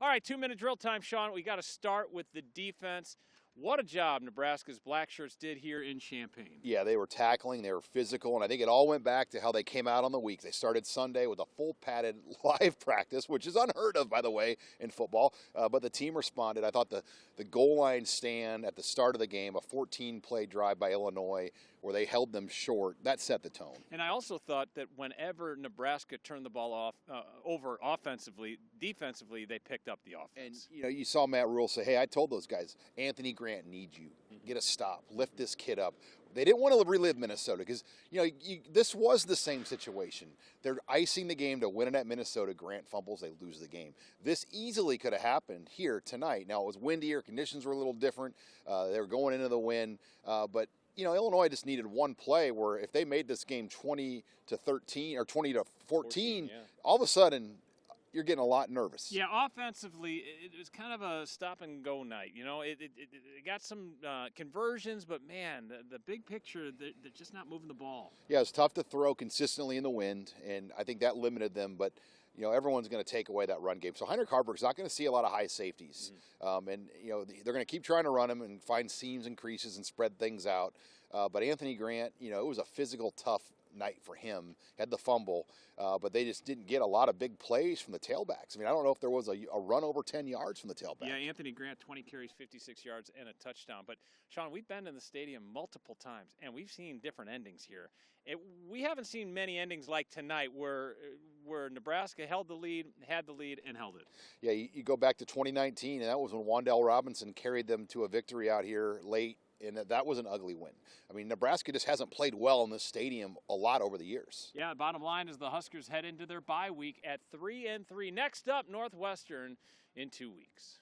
All right, 2-minute drill time, Sean. We got to start with the defense. What a job Nebraska's black shirts did here in Champaign. Yeah, they were tackling, they were physical, and I think it all went back to how they came out on the week. They started Sunday with a full padded live practice, which is unheard of, by the way, in football. But the team responded. I thought the goal line stand at the start of the game, a 14-play drive by Illinois, where they held them short, that set the tone. And I also thought that whenever Nebraska turned the ball over offensively, defensively, they picked up the offense. And, you saw Matt Rule say, hey, I told those guys, Anthony Grant needs you. Get a stop. Lift this kid up. They didn't want to relive Minnesota because, this was the same situation. They're icing the game to win it at Minnesota. Grant fumbles, they lose the game. This easily could have happened here tonight. Now, it was windier. Conditions were a little different. They were going into the wind. But Illinois just needed one play where if they made this game 20-13 or 20-14, all of a sudden you're getting a lot nervous. Yeah, offensively, it was kind of a stop-and-go night. It got some conversions, but, man, the big picture, they're just not moving the ball. Yeah, it's tough to throw consistently in the wind, and I think that limited them. But, everyone's going to take away that run game. So Heinrich Haarberg's not going to see a lot of high safeties. And, they're going to keep trying to run him and find seams and creases and spread things out. But Anthony Grant, it was a physical, tough night for him. Had the fumble, but they just didn't get a lot of big plays from the tailbacks. I don't know if there was a run over 10 yards from the tailback. Yeah, Anthony Grant, 20 carries, 56 yards, and a touchdown. But, Sean, we've been in the stadium multiple times, and we've seen different endings here. We haven't seen many endings like tonight where Nebraska had the lead, and held it. Yeah, you go back to 2019, and that was when Wan'Dale Robinson carried them to a victory out here late. And that was an ugly win. Nebraska just hasn't played well in this stadium a lot over the years. Yeah, bottom line is the Huskers head into their bye week at 3-3. Next up, Northwestern in 2 weeks.